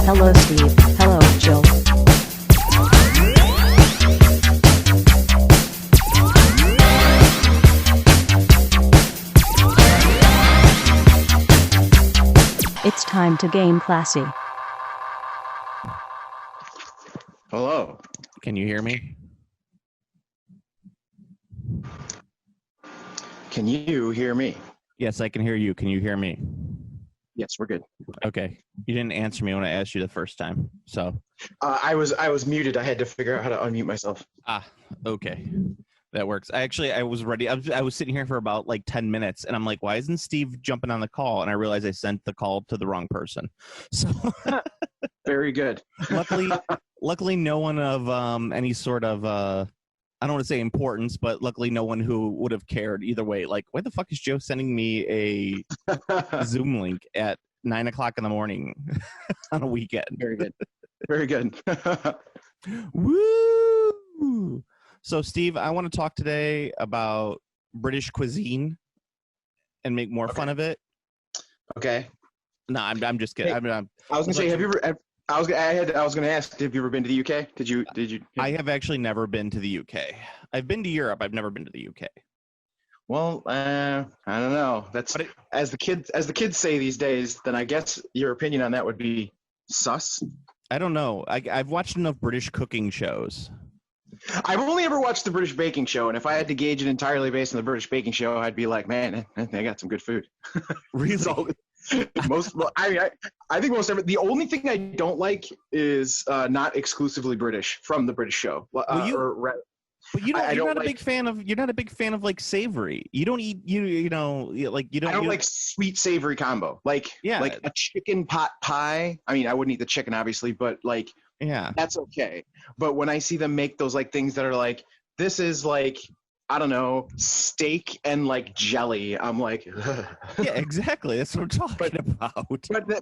Hello Steve. Hello Jill. It's time to game classy. Hello. Can you hear me? Can you hear me? Yes, I can hear you. Can you hear me? Yes, we're good. Okay. You didn't answer me when I asked you the first time. So. I was muted. I had to figure out how to unmute myself. Okay. That works. I was ready. I was sitting here for about like 10 minutes and I'm like, why isn't Steve jumping on the call? And I realized I sent the call to the wrong person. So Very good. luckily no one of any sort of I don't want to say importance, but luckily no one who would have cared either way. Like, why the fuck is Joe sending me a Zoom link at 9 o'clock in the morning on a weekend? Very good. Very good. Woo! So, Steve, I want to talk today about British cuisine and make more fun of it. Okay. No, I'm just kidding. Hey, I was gonna say, have you ever? I was gonna ask, have you ever been to the UK? Did you? I have actually never been to the UK. I've been to Europe. I've never been to the UK. Well, I don't know. That's as the kids say these days. Then I guess your opinion on that would be sus. I don't know. I've watched enough British cooking shows. I've only ever watched the British Baking Show, and if I had to gauge it entirely based on the British Baking Show, I'd be like, man, they got some good food. Really? I think most of it. The only thing I don't like is not exclusively British from the British show. But you don't. You're not a big fan of. You're not a big fan of like savory. You don't eat. You know like you don't. I don't like sweet savory combo. Like a chicken pot pie. I mean, I wouldn't eat the chicken obviously, but like that's okay. But when I see them make those like things that are like, this is like, I don't know, steak and like jelly, I'm like, ugh. Yeah, exactly. That's what I'm talking about.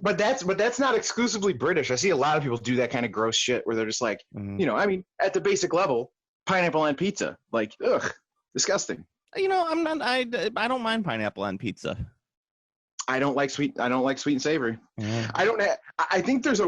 But that's not exclusively British. I see a lot of people do that kind of gross shit where they're just like, I mean, at the basic level, pineapple on pizza, like, ugh, disgusting. You know, I don't mind pineapple on pizza. I don't like sweet and savory. Yeah. I think there is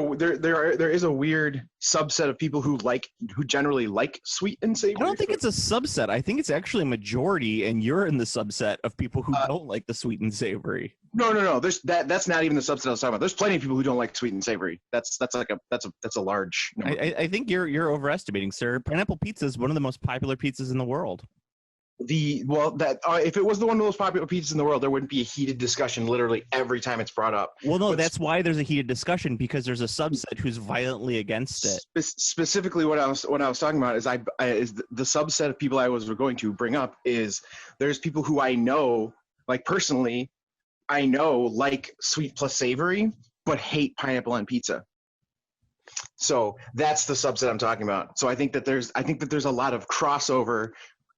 a weird subset of people wwho generally like sweet and savory. I don't think it's a subset. I think it's actually a majority, and you're in the subset of people who don't like the sweet and savory. No. That's not even the subset I was talking about. There's plenty of people who don't like sweet and savory. That's a large number. I think you're overestimating, sir. Pineapple pizza is one of the most popular pizzas in the world. If it was the one of the most popular pizzas in the world, there wouldn't be a heated discussion literally every time it's brought up. Well, no, that's why there's a heated discussion, because there's a subset who's violently against it. Specifically, what I was talking about is the subset of people I was going to bring up is there's people who I know, like personally, I know like sweet plus savory, but hate pineapple on pizza. So that's the subset I'm talking about. So I think that there's a lot of crossover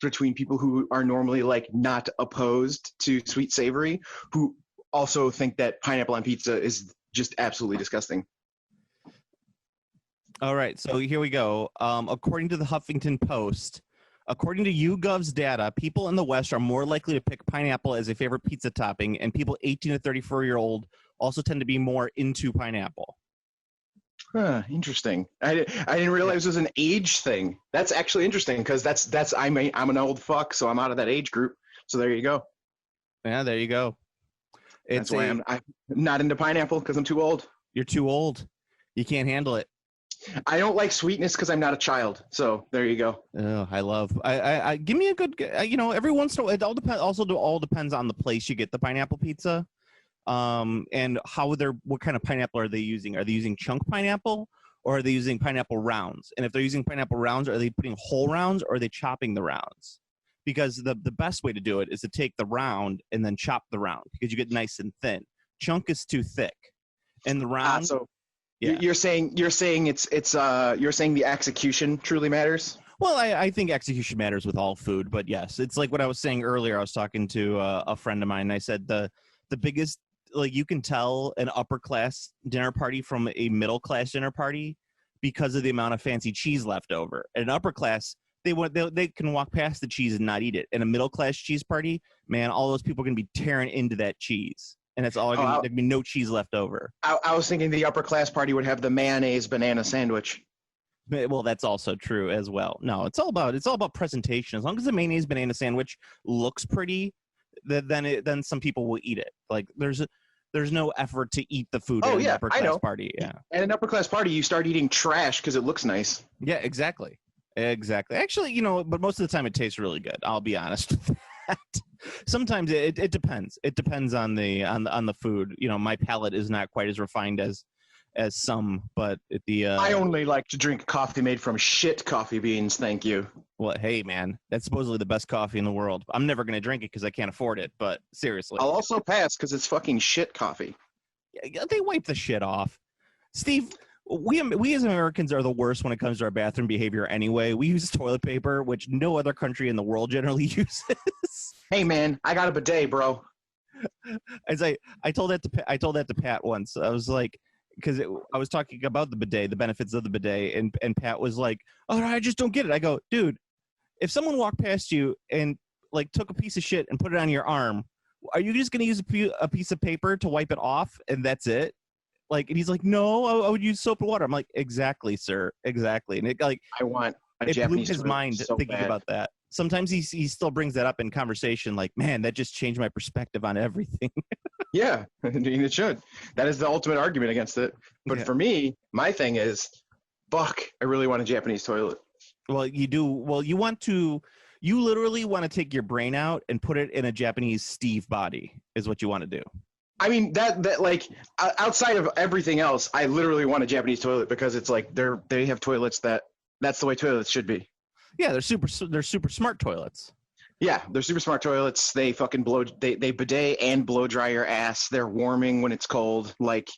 between people who are normally like not opposed to sweet savory, who also think that pineapple on pizza is just absolutely disgusting. All right, so here we go. According to the Huffington Post, according to YouGov's data, people in the West are more likely to pick pineapple as a favorite pizza topping, and people 18 to 34-year-old also tend to be more into pineapple. Interesting. I didn't realize it was an age thing. That's actually interesting because I'm an old fuck, so I'm out of that age group. So there you go. Yeah, there you go. That's why I'm not into pineapple, because I'm too old. You're too old. You can't handle it. I don't like sweetness because I'm not a child. So there you go. Oh, I give me a good. Every once in a while, it all depends. Also, all depends on the place you get the pineapple pizza. And what kind of pineapple are they using? Are they using chunk pineapple, or are they using pineapple rounds? And if they're using pineapple rounds, are they putting whole rounds, or are they chopping the rounds? Because the best way to do it is to take the round and then chop the round, because you get nice and thin. Chunk is too thick, and the round. You're saying the execution truly matters? Well, I think execution matters with all food, but yes, it's like what I was saying earlier. I was talking to a friend of mine, and I said the biggest. Like, you can tell an upper class dinner party from a middle class dinner party because of the amount of fancy cheese left over. At an upper class, they can walk past the cheese and not eat it. In a middle class cheese party, man, all those people are going to be tearing into that cheese. and it's all there'd be no cheese left over. I was thinking the upper class party would have the mayonnaise banana sandwich. Well, that's also true as well. No, it's all about presentation. As long as the mayonnaise banana sandwich looks pretty, then some people will eat it. Like there's no effort to eat the food in an upper class party. Yeah. At an upper class party, you start eating trash because it looks nice. Yeah, exactly. Actually, but most of the time it tastes really good. I'll be honest with that. Sometimes it depends. It depends on the food. My palate is not quite as refined as some, but I only like to drink coffee made from shit coffee beans. Thank you. Well, hey man, that's supposedly the best coffee in the world. I'm never gonna drink it because I can't afford it. But seriously, I'll also pass because it's fucking shit coffee. They wipe the shit off. Steve, we as Americans are the worst when it comes to our bathroom behavior. Anyway, we use toilet paper, which no other country in the world generally uses. Hey man, I got a bidet, bro. As I told that to Pat once. I was like, because I was talking about the bidet, the benefits of the bidet, and Pat was like, "Oh, I just don't get it." I go, "Dude, if someone walked past you and like took a piece of shit and put it on your arm, are you just gonna use a piece of paper to wipe it off and that's it?" Like, and he's like, "No, I would use soap and water." I'm like, "Exactly, sir, exactly." And I want a it Japanese blew his mind so thinking bad. about that. Sometimes he still brings that up in conversation. Like, man, that just changed my perspective on everything. Yeah, I mean, it should. That is the ultimate argument against it. But for me, my thing is, fuck, I really want a Japanese toilet. Well, you do. Well, you literally want to take your brain out and put it in a Japanese Steve body is what you want to do. I mean, that like outside of everything else, I literally want a Japanese toilet because it's like they have toilets that's the way toilets should be. Yeah, they're super smart toilets. Yeah, they're super smart toilets. They fucking they bidet and blow dry your ass. They're warming when it's cold. Like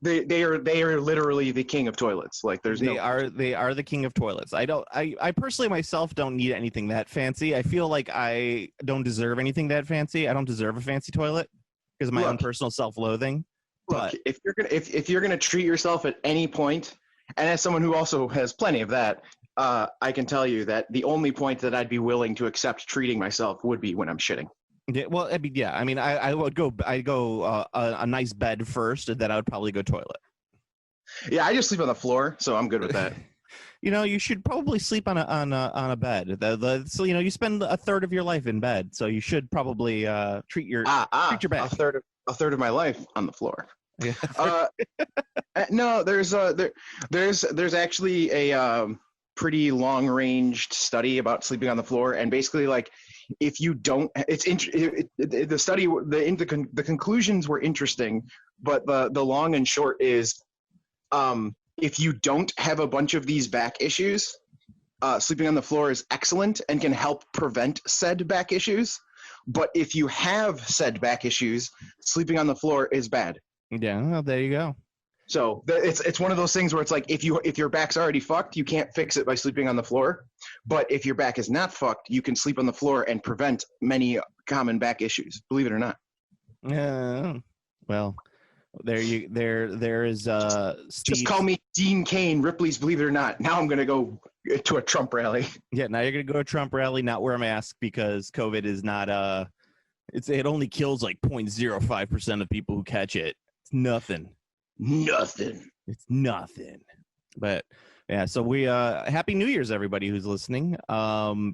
they are literally the king of toilets. Like they are the king of toilets. I personally myself don't need anything that fancy. I feel like I don't deserve anything that fancy. I don't deserve a fancy toilet because of my own personal self-loathing. Look, if you're gonna treat yourself at any point, and as someone who also has plenty of that, I can tell you that the only point that I'd be willing to accept treating myself would be when I'm shitting. Yeah, well, I mean, yeah. I mean, I would go. I go a nice bed first, and then I would probably go toilet. Yeah, I just sleep on the floor, so I'm good with that. You should probably sleep on a bed. So you spend a third of your life in bed, so you should probably treat your back. A third of my life on the floor. Yeah. No, there's actually a pretty long-ranged study about sleeping on the floor, and basically, like, if you don't, the study, the conclusions were interesting, but the long and short is, if you don't have a bunch of these back issues, sleeping on the floor is excellent and can help prevent said back issues. But if you have said back issues, sleeping on the floor is bad. Yeah, well, there you go. So it's one of those things where it's like if your back's already fucked, you can't fix it by sleeping on the floor. But if your back is not fucked, you can sleep on the floor and prevent many common back issues. Believe it or not. Well, there is Steve. Just call me Dean Cain, Ripley's Believe It or Not. Now I'm gonna go to a Trump rally. Yeah, now you're gonna go to a Trump rally, not wear a mask because COVID is not it only kills like 0.05% of people who catch it. It's nothing. It's nothing. But yeah, so we Happy New Year's everybody who's listening.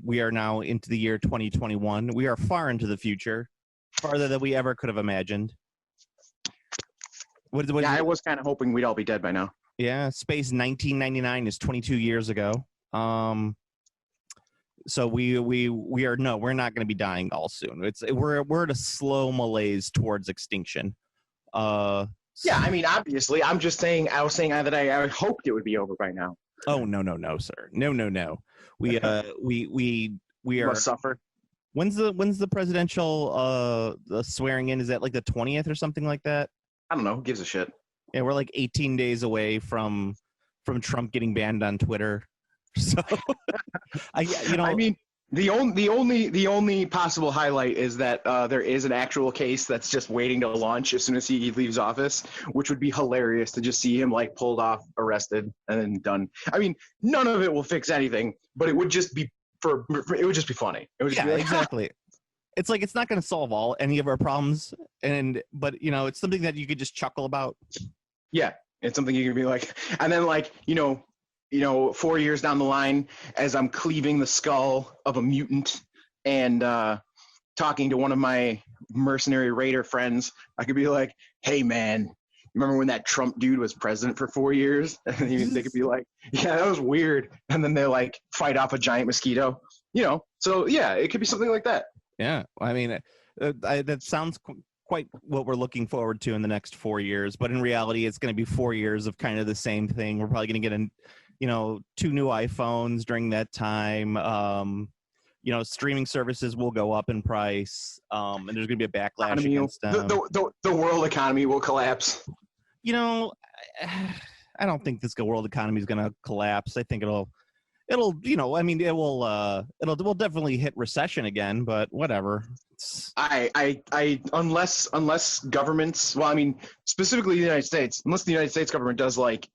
We are now into the year 2021. We are far into the future, farther than we ever could have imagined. I was kind of hoping we'd all be dead by now. Yeah, space 1999 is 22 years ago. So we're not going to be dying all soon. We're at a slow malaise towards extinction. Yeah, I mean, obviously, I was saying that I hoped it would be over by now. Oh no, sir, no. We are must suffer. When's the presidential swearing in? Is that like the 20th or something like that? I don't know. Who gives a shit? Yeah, we're like 18 days away from Trump getting banned on Twitter. So I mean, the only possible highlight is that there is an actual case that's just waiting to launch as soon as he leaves office, which would be hilarious to just see him like pulled off, arrested, and then done. I mean, none of it will fix anything, but it would just be funny. It would just be like, exactly. it's like it's not going to solve any of our problems, but it's something that you could just chuckle about. Yeah, it's something you can be like, and then like 4 years down the line, as I'm cleaving the skull of a mutant and talking to one of my mercenary raider friends, I could be like, "Hey man, remember when that Trump dude was president for 4 years?" And they could be like, "Yeah, that was weird," and then they like fight off a giant mosquito. So yeah, it could be something like that. Yeah, I mean, that sounds quite what we're looking forward to in the next 4 years. But in reality, it's going to be 4 years of kind of the same thing. We're probably going to get 2 new iPhones during that time. Streaming services will go up in price, and there's going to be a backlash against them. The world economy will collapse. I don't think this world economy is going to collapse. I think it'll we'll definitely hit recession again, but whatever. Unless governments, specifically the United States, unless the United States government does like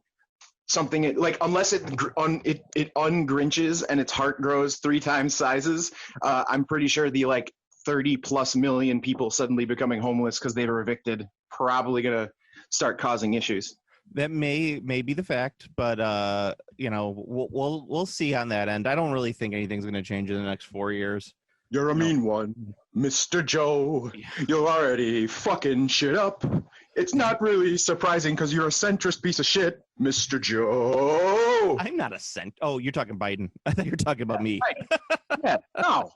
something like, unless it ungrinches and its heart grows 3 times sizes, I'm pretty sure the like 30+ million people suddenly becoming homeless because they were evicted probably gonna start causing issues. That may be the fact, but we'll see on that end. I don't really think anything's going to change in the next 4 years. You're a mean one, Mr. Joe. You're already fucking shit up. It's not really surprising because you're a centrist piece of shit, Mr. Joe. I'm not a Oh, you're talking Biden. I thought you were talking about me. Yeah, no.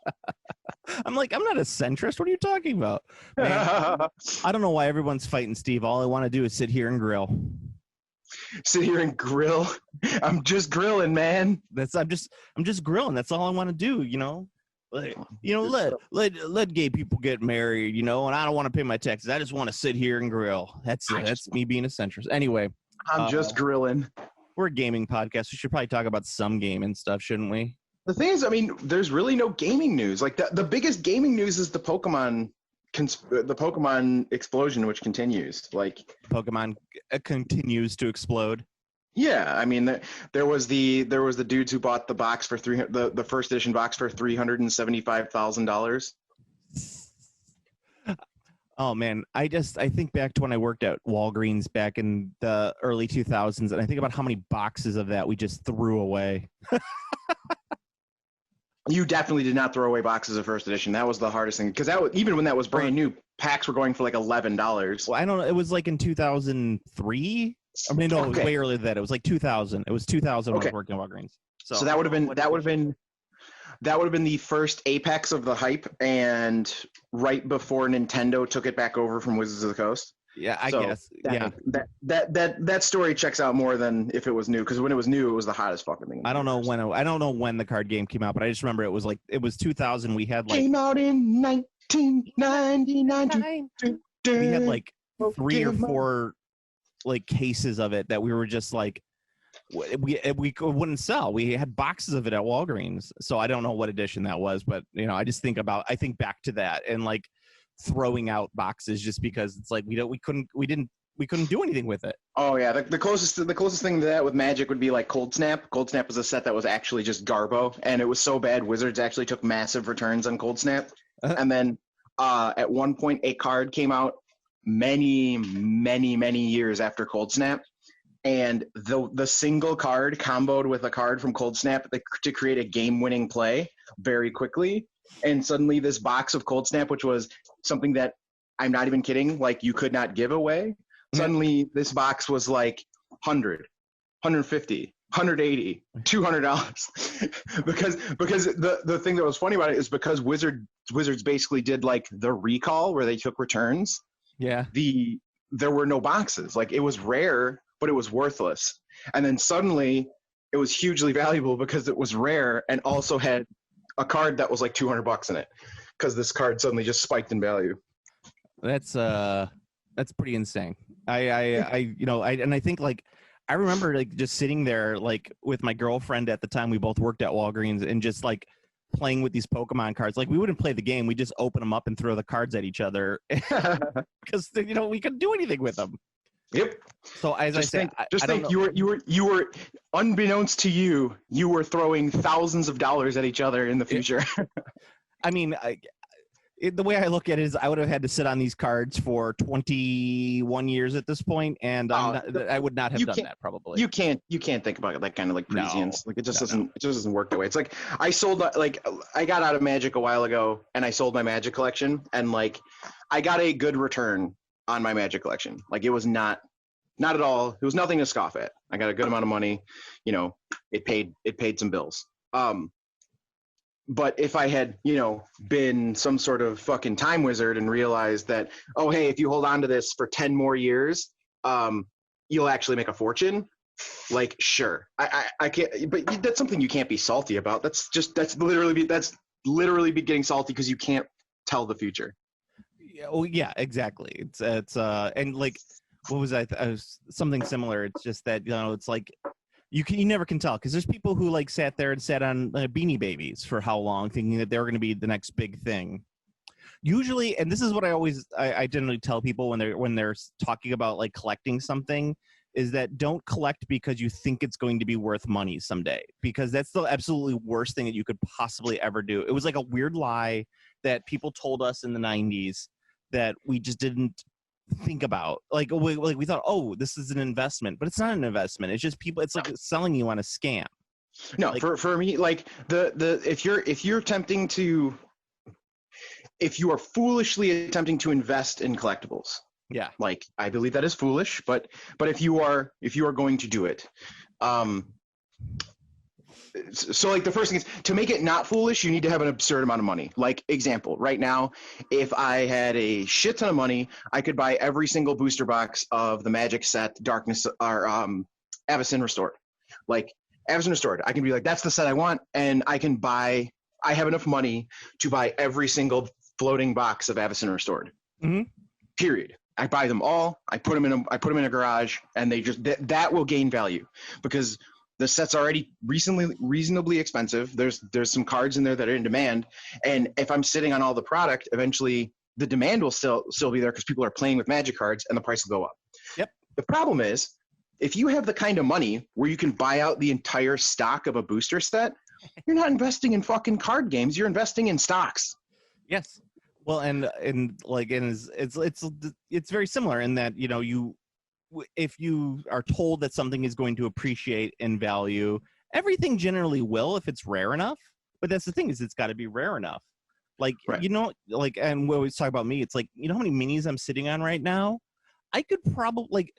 I'm not a centrist. What are you talking about? Man, I don't know why everyone's fighting Steve. All I want to do is sit here and grill. Sit here and grill. I'm just grilling, man. I'm just grilling. That's all I want to do, let gay people get married, and I don't want to pay my taxes. I just want to sit here and grill. That's me being a centrist. Anyway, I'm just grilling. We're a gaming podcast. We should probably talk about some gaming stuff, shouldn't we? The thing is, there's really no gaming news. Like the biggest gaming news is the Pokemon explosion, which continues. Like Pokemon continues to explode. Yeah, there was the dudes who bought the box for the first edition box for $375,000. Oh man, I think back to when I worked at Walgreens back in the early 2000s, and I think about how many boxes of that we just threw away. You definitely did not throw away boxes of first edition. That was the hardest thing, because even when that was brand new, packs were going for like $11. Well, I don't know. It was like in 2003. No, it was way earlier than that. It was like 2000. It was 2000 when I was working at Walgreens. So that would have been the first apex of the hype, and right before Nintendo took it back over from Wizards of the Coast. Yeah, I guess. That story checks out more than if it was new, because when it was new, it was the hottest fucking thing. I don't know when the card game came out, but I just remember it was 2000. We had came out in 1999. We had like 3 or 4 like cases of it that we were just like we wouldn't sell. We had boxes of it at Walgreens, so I don't know what edition that was, but I think back to that and like throwing out boxes just because it's like we couldn't do anything with it. Oh yeah, the closest thing to that with Magic would be like Cold Snap. Cold Snap was a set that was actually just Garbo, and it was so bad Wizards actually took massive returns on Cold Snap. And then at one point a card came out many years after Cold Snap, and the single card comboed with a card from Cold Snap to create a game-winning play very quickly. And suddenly this box of Cold Snap, which was something that, I'm not even kidding, like you could not give away, suddenly this box was like $100, $150, $180, $200. because the thing that was funny about it is because Wizards basically did like the recall where they took returns. Yeah. There were no boxes. Like it was rare, but it was worthless. And then suddenly it was hugely valuable because it was rare and also had a card that was like $200 in it, because this card suddenly just spiked in value. That's pretty insane. I think like I remember like just sitting there like with my girlfriend at the time. We both worked at Walgreens and just like playing with these Pokemon cards. Like we wouldn't play the game. We just open them up and throw the cards at each other because we couldn't do anything with them. Yep. So as I said, you were unbeknownst to you, you were throwing thousands of dollars at each other in the future. The way I look at it is I would have had to sit on these cards for 21 years at this point, and I would not have done that probably. You can't think about it like kind of like prescience. Like it just doesn't work that way. It's like I got out of Magic a while ago and I sold my Magic collection, and like I got a good return on my Magic collection. Like it was not at all. It was nothing to scoff at. I got a good amount of money. You know, it paid some bills. But if I had, been some sort of fucking time wizard and realized that, oh, hey, if you hold on to this for 10 more years, you'll actually make a fortune. Like, sure, I can't, but that's something you can't be salty about. That's literally be getting salty because you can't tell the future. Yeah, well, yeah, exactly. It's and like, what was I was something similar. It's just that, it's like, you never can tell, because there's people who like sat on Beanie Babies for how long, thinking that they're going to be the next big thing. Usually, and this is what I generally tell people when they're talking about like collecting something, is that don't collect because you think it's going to be worth money someday, because that's the absolutely worst thing that you could possibly ever do. It was like a weird lie that people told us in the 90s that we just didn't think about. Like we thought, oh, this is an investment, but it's not an investment. It's just people. It's like selling you on a scam. No, like, for me, like if you are foolishly attempting to invest in collectibles, yeah, like I believe that is foolish. But if you are going to do it, so like the first thing is, to make it not foolish, you need to have an absurd amount of money. Like example, right now, if I had a shit ton of money, I could buy every single booster box of the Magic set Darkness or Avacyn Restored. Like Avacyn Restored, I can be like, that's the set I want, and I have enough money to buy every single floating box of Avacyn Restored. Mm-hmm. Period. I buy them all. I put them in a garage, and they just that will gain value because the set's already reasonably expensive. There's some cards in there that are in demand, and if I'm sitting on all the product, eventually the demand will still be there because people are playing with Magic cards, and the price will go up. Yep. The problem is, if you have the kind of money where you can buy out the entire stock of a booster set, you're not investing in fucking card games. You're investing in stocks. Yes. Well, and it's very similar in that, if you are told that something is going to appreciate in value, everything generally will if it's rare enough. But that's the thing, is it's got to be rare enough. Like, right. And we always talk about me, it's like, how many minis I'm sitting on right now? I could probably,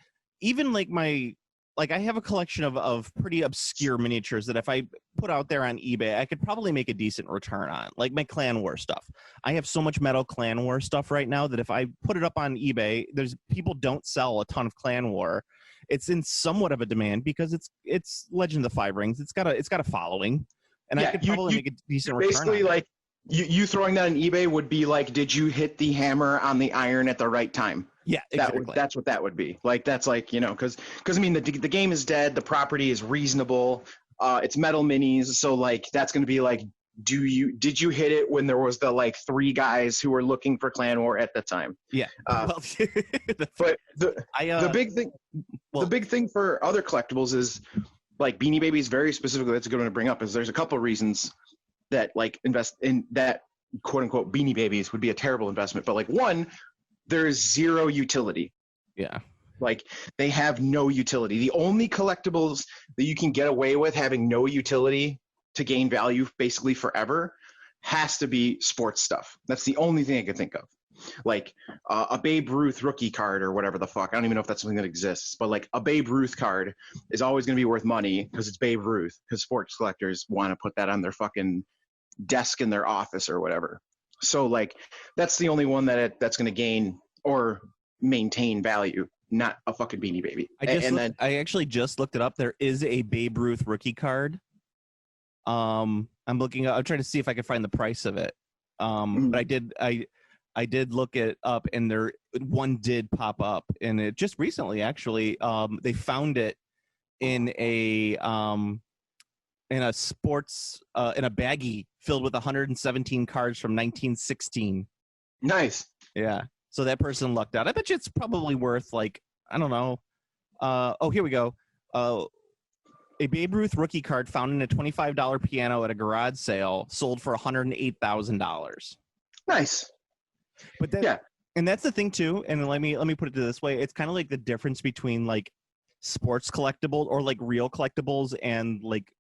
I have a collection of pretty obscure miniatures that if I put out there on eBay, I could probably make a decent return on, like my Clan War stuff. I have so much metal Clan War stuff right now that if I put it up on eBay, people don't sell a ton of Clan War. It's in somewhat of a demand because it's Legend of the Five Rings. It's got a following, and I could probably make a decent return. Basically, like you throwing that on eBay would be like, did you hit the hammer on the iron at the right time? Yeah, exactly. That's what that would be. Like, that's like, because I mean, the game is dead. The property is reasonable. It's metal minis. So like, that's going to be like, did you hit it when there was the like 3 guys who were looking for Clan War at the time? Yeah. But the big thing for other collectibles is like Beanie Babies, very specifically, that's a good one to bring up, is there's a couple of reasons that like invest in that quote unquote Beanie Babies would be a terrible investment. But like, one, there's zero utility. Yeah. Like, they have no utility. The only collectibles that you can get away with having no utility to gain value basically forever has to be sports stuff. That's the only thing I can think of. Like a Babe Ruth rookie card or whatever the fuck. I don't even know if that's something that exists, but like a Babe Ruth card is always going to be worth money because it's Babe Ruth, because sports collectors want to put that on their fucking desk in their office or whatever. So like, that's the only one that's going to gain or maintain value, not a fucking Beanie Baby. I actually just looked it up. There is a Babe Ruth rookie card. I'm trying to see if I can find the price of it. But I did look it up, and one did pop up, and it just recently actually, they found it in a sports in a baggie filled with 117 cards from 1916. Nice. Yeah. So that person lucked out. I bet you it's probably worth, like, I don't know. Here we go. A Babe Ruth rookie card found in a $25 piano at a garage sale sold for $108,000. Nice. But that, Yeah. and that's the thing too. And let me put it this way: it's kind of like the difference too. And let me put it this way: it's kind of like the difference between like sports collectibles or like real collectibles and like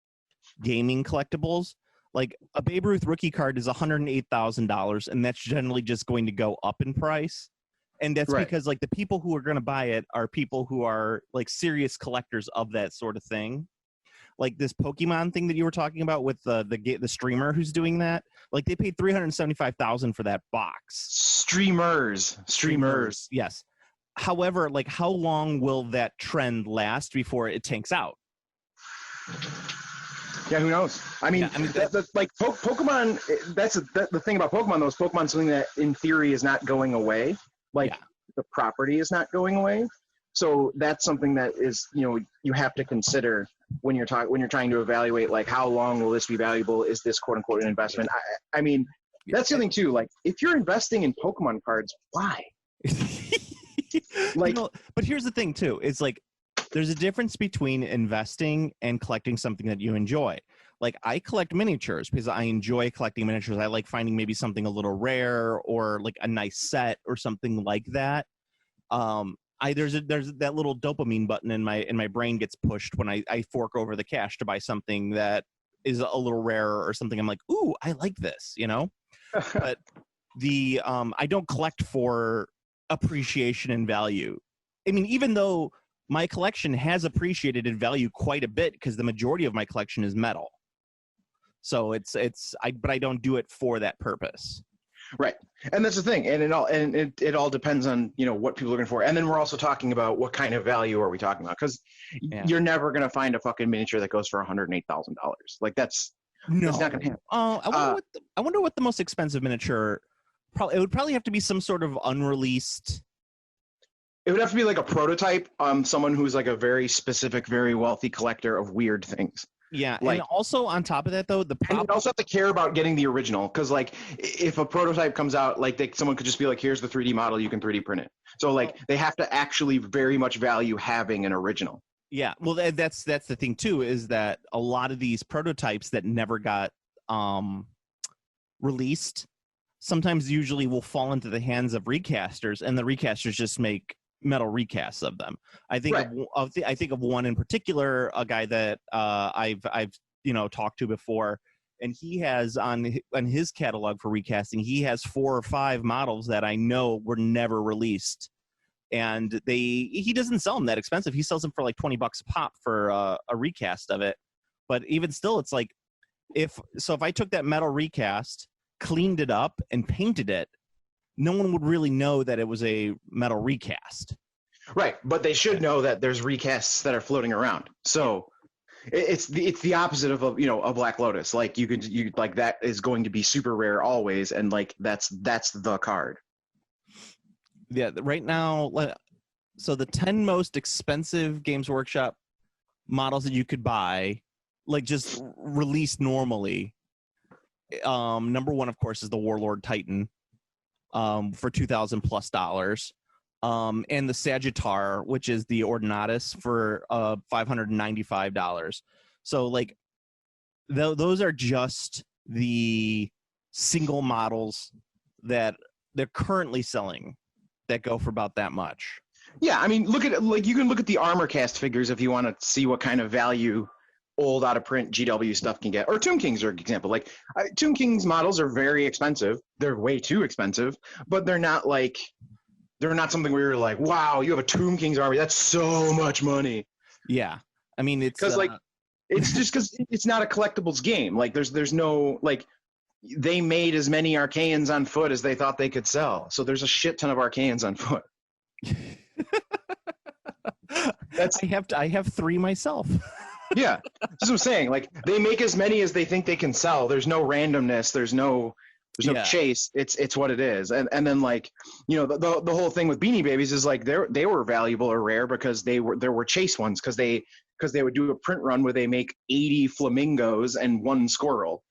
gaming collectibles. Like a Babe Ruth rookie card is $108,000, and that's generally just going to go up in price. And that's Right. because like the people who are going to buy it are people who are like serious collectors of that sort of thing. Like this Pokemon thing that you were talking about with the streamer who's doing that. Like they paid $375,000 for that box. Streamers. Yes. However, like how long will that trend last before it tanks out? Yeah, who knows? I mean, like Pokemon. That's the thing about Pokemon. Though, is Pokemon something that, in theory, is not going away. Like the property is not going away. So that's something that is, you have to consider when you're trying to evaluate like how long will this be valuable? Is this quote unquote an investment? I mean, that's the thing too. Like if you're investing in Pokemon cards, why? Like, but here's the thing too. It's like there's a difference between investing and collecting something that you enjoy. Like I collect miniatures because I enjoy collecting miniatures. I like finding maybe something a little rare or like a nice set or something like that. There's that little dopamine button in my brain gets pushed when I fork over the cash to buy something that is a little rarer or something. I'm like, ooh, I like this, But I don't collect for appreciation and value. I mean, even though my collection has appreciated in value quite a bit because the majority of my collection is metal. So but I don't do it for that purpose. Right. And that's the thing. And it all depends on, what people are looking for. And then we're also talking about what kind of value are we talking about? Because you're never going to find a fucking miniature that goes for $108,000. Like that's not going to happen. I wonder what the most expensive miniature, it would probably have to be some sort of unreleased. It would have to be like a prototype, someone who's like a very specific, very wealthy collector of weird things. Yeah, like, and also on top of that, though, and you also have to care about getting the original, because like if a prototype comes out, like someone could just be like, "Here's the 3D model, you can 3D print it." So like they have to actually very much value having an original. Yeah, well, that's the thing too, is that a lot of these prototypes that never got released, sometimes usually will fall into the hands of recasters, and the recasters just make metal recasts of them. I think I think of one in particular, a guy that I've talked to before, and he has on his catalog for recasting, he has 4 or 5 models that I know were never released, and he doesn't sell them that expensive. He sells them for like $20 a pop for a recast of it. But even still, it's like if I took that metal recast, cleaned it up, and painted it, no one would really know that it was a metal recast. Right, but they should know that there's recasts that are floating around. So it's the opposite of a Black Lotus. Like you like that is going to be super rare always, and like that's the card. Yeah, right now, so the 10 most expensive Games Workshop models that you could buy, like just released normally. Number 1, of course, is the Warlord Titan. For $2,000+, and the Sagittar, which is the Ordinatus, for $595. So like those are just the single models that they're currently selling that go for about that much. Yeah, I mean, you can look at the Armor Cast figures if you want to see what kind of value old out of print GW stuff can get, or Tomb Kings are an example. Like Tomb Kings models are very expensive. They're way too expensive, but they're not something where you're like, wow, you have a Tomb Kings army, that's so much money. Yeah, I mean, it's because it's just because it's not a collectibles game. Like there's no, like, they made as many Archaeans on foot as they thought they could sell, so there's a shit ton of Archaeans on foot. I have 3 myself. Yeah, that's what I'm saying. Like they make as many as they think they can sell. There's no randomness. There's no chase. It's what it is. And then like, the whole thing with Beanie Babies is like they were valuable or rare because there were chase ones, because they would do a print run where they make 80 flamingos and 1 squirrel.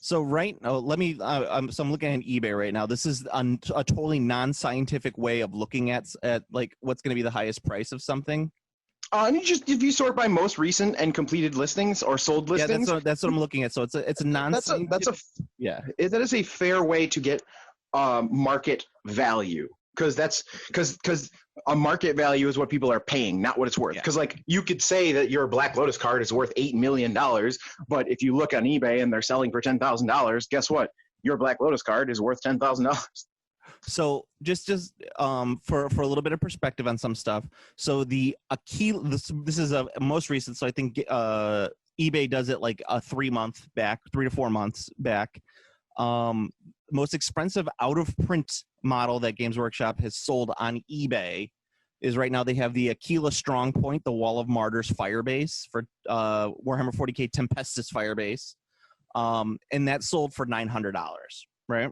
So I'm looking at eBay right now. This is a totally non-scientific way of looking at like what's going to be the highest price of something. And if you sort by most recent and completed listings or sold listings, that's what I'm looking at. So it's a non. That is a fair way to get market value, because a market value is what people are paying, not what it's worth. Because like you could say that your Black Lotus card is worth $8 million, but if you look on eBay and they're selling for $10,000, guess what? Your Black Lotus card is worth $10,000. So just for a little bit of perspective on some stuff. So the this is a most recent. So I think eBay does it like a 3 to 4 months back. Most expensive out of print model that Games Workshop has sold on eBay is right now they have the Aquila Strongpoint, the Wall of Martyrs Firebase for Warhammer 40K Tempestus Firebase, and that sold for $900, right?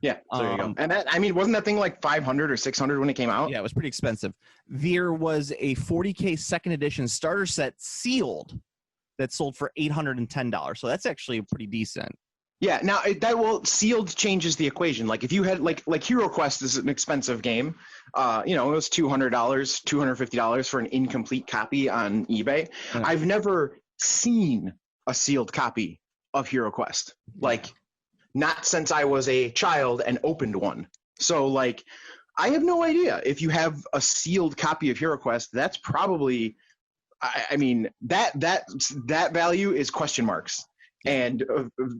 Yeah, so there you go. And that, I mean, wasn't that thing like 500 or 600 when it came out? Yeah, it was pretty expensive. There was a 40K second edition starter set sealed that sold for $810. So that's actually pretty decent. Yeah, now sealed changes the equation. Like if you had like Hero Quest is an expensive game. It was $200, $250 for an incomplete copy on eBay. Yeah. I've never seen a sealed copy of Hero Quest. Like not since I was a child and opened one. So like I have no idea if you have a sealed copy of Hero Quest. That's probably, I mean, that value is question marks. And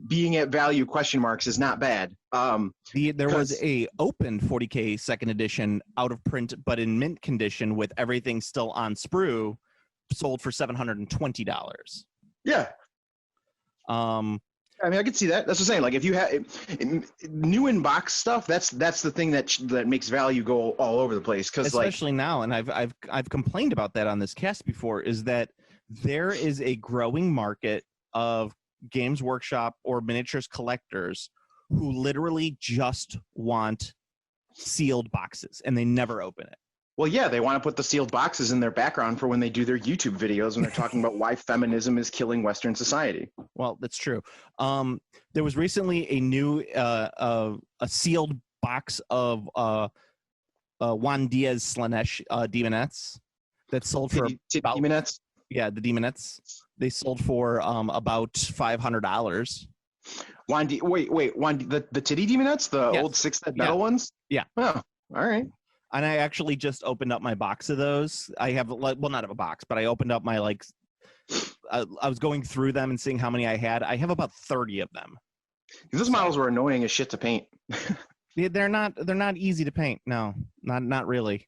being at value question marks is not bad. There was a open 40K second edition out of print, but in mint condition with everything still on sprue, sold for $720. Yeah. I mean, I could see that. That's what I'm saying. Like, if you have new in box stuff, that's the thing that makes value go all over the place. Because especially now, and I've complained about that on this cast before, is that there is a growing market of Games Workshop or miniatures collectors who literally just want sealed boxes and they never open it. Well, yeah, they want to put the sealed boxes in their background for when they do their YouTube videos when they're talking about why feminism is killing Western society. Well, that's true. There was recently a new a sealed box of Juan Diaz Slaanesh Demonettes that sold for about Demonettes? Yeah, the Demonettes. They sold for about $500. The titty Demonettes, the old 6-head metal ones. Yeah. Oh, all right. And I actually just opened up my box of those. I have not a box, but I opened up my I was going through them and seeing how many I had. I have about 30 of them. Those models were annoying as shit to paint. They're not easy to paint. No, not really.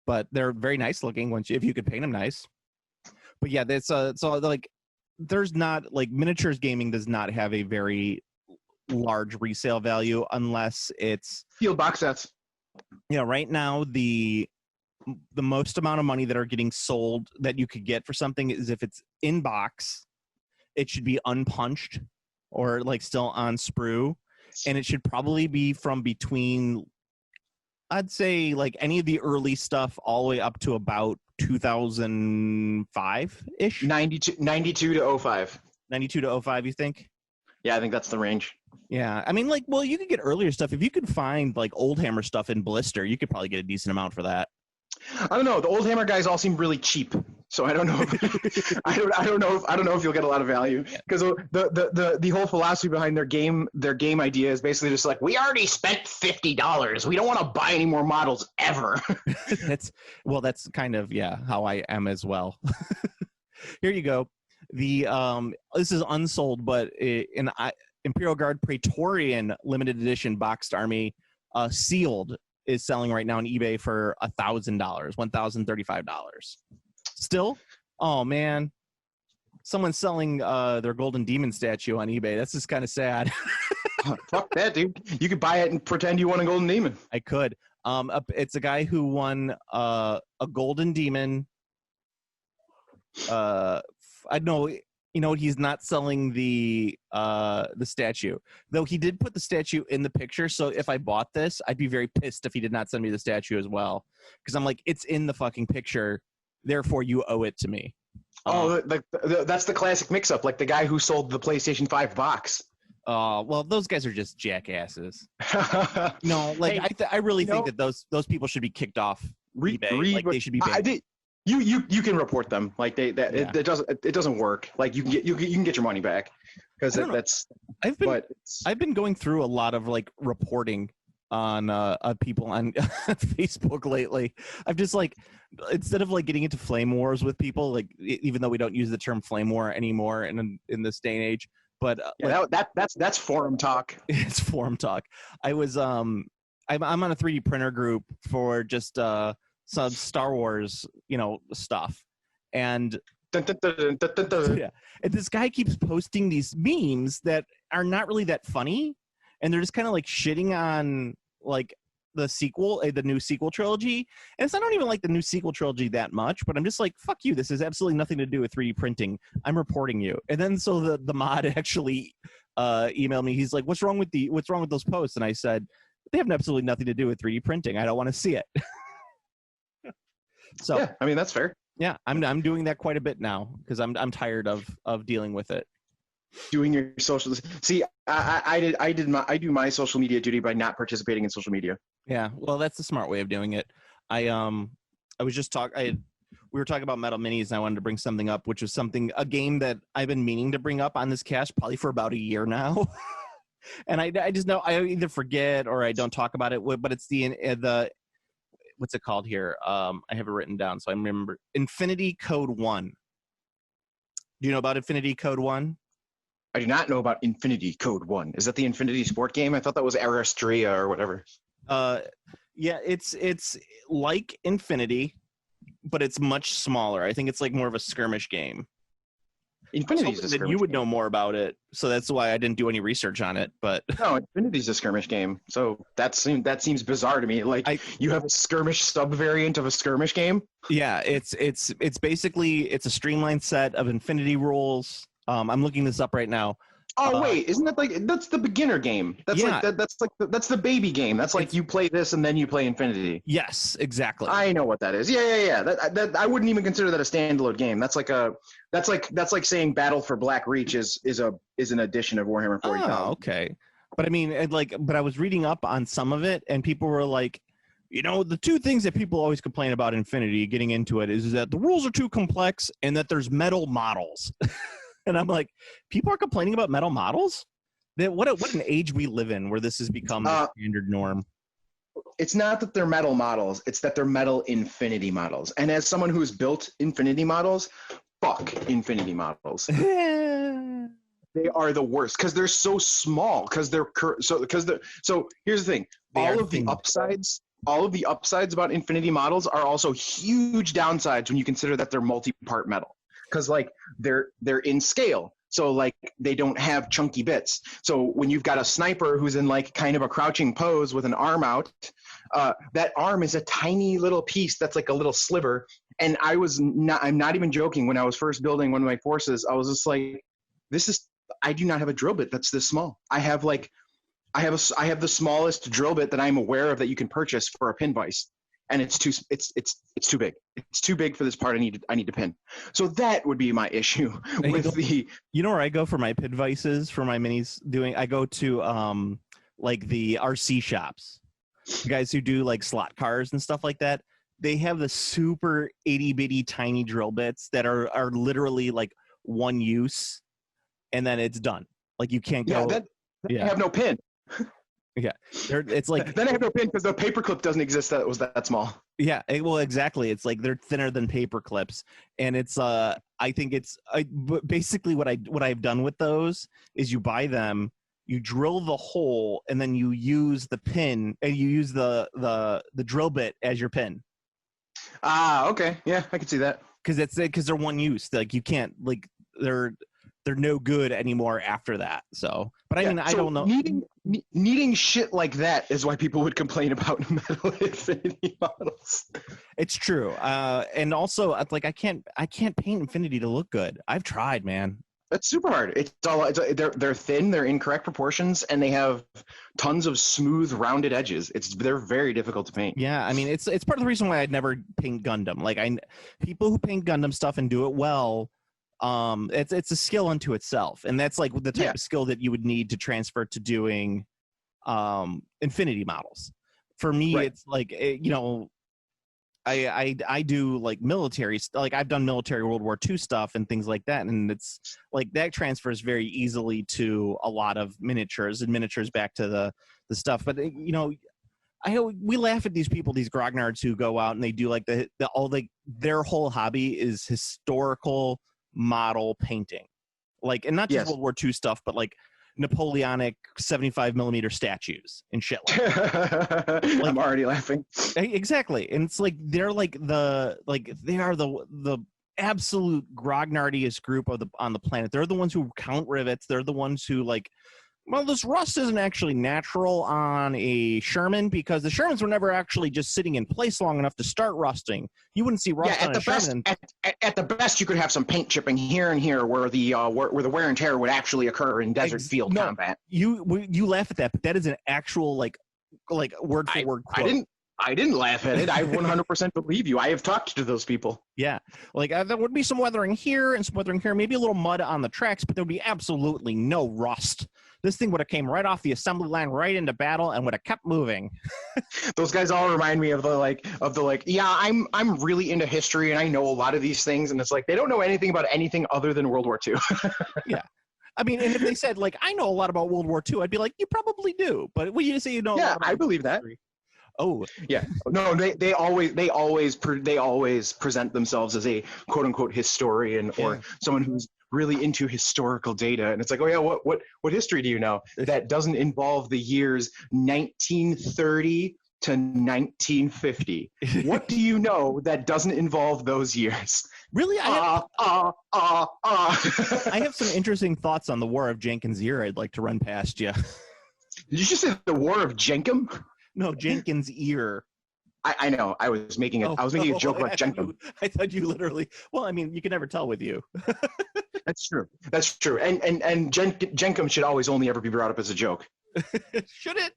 But they're very nice looking if you could paint them nice. But yeah, that's so like there's not like miniatures gaming does not have a very large resale value unless it's sealed box sets. Yeah, right now the most amount of money that are getting sold that you could get for something is if it's in box, it should be unpunched or like still on sprue, and it should probably be from between, I'd say, like any of the early stuff all the way up to about 2005-ish? 92 to 05. 92 to 05, you think? Yeah, I think that's the range. Yeah, I mean, like, well, you could get earlier stuff. If you could find, like, Old Hammer stuff in Blister, you could probably get a decent amount for that. I don't know. The Old Hammer guys all seem really cheap, so I don't know. I don't know if you'll get a lot of value because the whole philosophy behind their game idea is basically just like, we already spent $50. We don't want to buy any more models ever. That's kind of how I am as well. Here you go. This is unsold, but Imperial Guard Praetorian limited edition boxed army sealed is selling right now on eBay for $1,000, $1,035. Still? Oh man, someone's selling their Golden Demon statue on eBay. That's just kind of sad. Fuck that, dude. You could buy it and pretend you won a Golden Demon. I could. It's a guy who won a Golden Demon. I know. He's not selling the statue, though he did put the statue in the picture. So if I bought this, I'd be very pissed if he did not send me the statue as well, because I'm like, it's in the fucking picture, therefore you owe it to me. That's the classic mix-up, like the guy who sold the PlayStation 5 box. Well, those guys are just jackasses. No, like hey, I really think that those people should be kicked off eBay. Like they should be banned. You can report them. Like it doesn't work. Like you can get your money back because that's. I've been going through a lot of like reporting people on Facebook lately. I'm just like, instead of like getting into flame wars with people, like even though we don't use the term flame war anymore in this day and age, but Yeah, that's forum talk. it's forum talk. I was I'm on a 3D printer group for just some Star Wars, stuff, and Dun, dun, dun, dun, dun, dun. yeah, and this guy keeps posting these memes that are not really that funny, and they're just kind of like shitting on like the sequel, the new sequel trilogy. And I don't even like the new sequel trilogy that much, but I'm just like, fuck you. This has absolutely nothing to do with 3D printing. I'm reporting you. And then so the mod actually emailed me. He's like, what's wrong with those posts? And I said, they have absolutely nothing to do with 3D printing. I don't want to see it. So yeah, I mean that's fair. Yeah, I'm doing that quite a bit now because I'm tired of dealing with it. Doing your social. See, I do my social media duty by not participating in social media. Yeah, well, that's the smart way of doing it. We were talking about Metal Minis, and I wanted to bring something up, which is a game that I've been meaning to bring up on this cast probably for about a year now. And I just know I either forget or I don't talk about it, but it's the what's it called here? I have it written down, so I remember. Infinity Code 1. Do you know about Infinity Code 1? I do not know about Infinity Code 1. Is that the Infinity Sport game? I thought that was Aristria or whatever. Yeah, it's like Infinity, but it's much smaller. I think it's like more of a skirmish game. Infinity's a skirmish you would game. know more about it, so that's why I didn't do any research on it. But no, Infinity's a skirmish game, so that seems bizarre to me. Like you have a skirmish sub-variant of a skirmish game. Yeah, it's basically a streamlined set of Infinity rules. I'm looking this up right now. Oh wait, isn't that that's the beginner game? That's that's the baby game. That's like you play this and then you play Infinity. Yes, exactly. I know what that is. Yeah. That I wouldn't even consider that a standalone game. That's like saying Battle for Black Reach is an edition of Warhammer 40,000. Oh, okay. But I mean, but I was reading up on some of it, and people were like, the two things that people always complain about Infinity getting into it is that the rules are too complex and that there's metal models. And I'm like, people are complaining about metal models? What an age we live in where this has become the standard norm. It's not that they're metal models. It's that they're metal Infinity models. And as someone who's built Infinity models, fuck Infinity models. They are the worst because they're so small. So here's the thing. All of the upsides about Infinity models are also huge downsides when you consider that they're multi-part metal. Because they're in scale, so they don't have chunky bits. So when you've got a sniper who's in kind of a crouching pose with an arm out, that arm is a tiny little piece that's like a little sliver. And I'm not even joking. When I was first building one of my forces, I was just like, I do not have a drill bit that's this small. I have the smallest drill bit that I'm aware of that you can purchase for a pin vise. And it's too big. It's too big for this part I need to pin. So that would be my issue with the. You know where I go for my pin vices for my minis? I go to the RC shops, guys who do slot cars and stuff like that. They have the super itty bitty tiny drill bits that are literally one use, and then it's done. You can't go. I have no pin. Yeah, it's then I have no pin because the paperclip doesn't exist that was that small. Yeah, well, exactly. It's they're thinner than paper clips, and it's I think basically what I've done with those is you buy them, you drill the hole, and then you use the pin and you use the drill bit as your pin. Ah, okay, yeah, I can see that because they're one use. You can't they're no good anymore after that. So, but I mean, I don't know. Needing shit like that is why people would complain about metal Infinity models. It's true. And also I can't paint Infinity to look good. I've tried, man. It's super hard. They're thin, they're incorrect proportions, and they have tons of smooth, rounded edges. They're very difficult to paint. Yeah, I mean, it's part of the reason why I'd never paint Gundam. People who paint Gundam stuff and do it well, it's a skill unto itself, and that's the type of skill that you would need to transfer to doing Infinity models. For me, right. It's I do military I've done military World War II stuff and things like that, and it's that transfers very easily to a lot of miniatures back to the stuff. But we laugh at these people, these grognards who go out and they do like their whole hobby is historical model painting, like, and not just Yes. World War II stuff, but like Napoleonic 75 millimeter statues and shit like that. Like, I'm already laughing. Exactly, and it's like they are the absolute grognardiest group on the planet. They're the ones who count rivets. They're the ones who like, well, this rust isn't actually natural on a Sherman because the Shermans were never actually just sitting in place long enough to start rusting. You wouldn't see rust on a Sherman. At the best, you could have some paint chipping here and here where the wear and tear would actually occur in desert field combat. You laugh at that, but that is an actual like word for word quote. I didn't laugh at it. I 100% believe you. I have talked to those people. Yeah, like there would be some weathering here and some weathering here, maybe a little mud on the tracks, but there would be absolutely no rust. This thing would have came right off the assembly line, right into battle, and would have kept moving. Those guys all remind me of the yeah, I'm really into history and I know a lot of these things, and it's like they don't know anything about anything other than World War II. Yeah. I mean, and if they said like I know a lot about World War II, I'd be like, you probably do. But when you say you know, yeah, I believe that. Oh, yeah. No, they always present themselves as a quote unquote historian or someone who's really into historical data, and it's like, oh yeah, what history do you know that doesn't involve the years 1930 to 1950? What do you know that doesn't involve those years? Really? I I have some interesting thoughts on the War of Jenkins' Ear I'd like to run past you. Did you just say the War of Jenkum? No, Jenkins' Ear. I know. I was making a joke about Jenkum. I thought you literally. Well, I mean, you can never tell with you. That's true. That's true. And Jenkum should always only ever be brought up as a joke. Should it?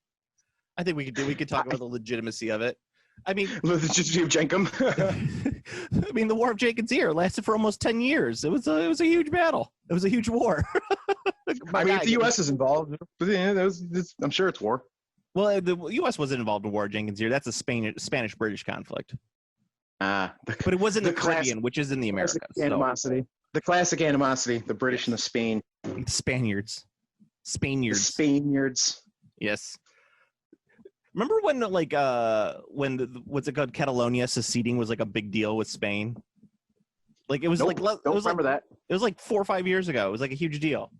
I think we could talk about the legitimacy of it. I mean, the legitimacy of Jenkum. I mean, the War of Jenkins' Ear lasted for almost 10 years. It was a huge battle. It was a huge war. I mean, if the U.S. is involved, I'm sure it's war. Well, the U.S. wasn't involved in War of Jenkins' Ear. That's a Spanish-British conflict. But it was in the Caribbean, which is in the Americas. Animosity. So. The classic animosity, the British and the Spain. The Spaniards. Spaniards. Yes. Remember when, like, what's it called? Catalonia seceding was like a big deal with Spain. Like it was that. It was like 4 or 5 years ago. It was like a huge deal.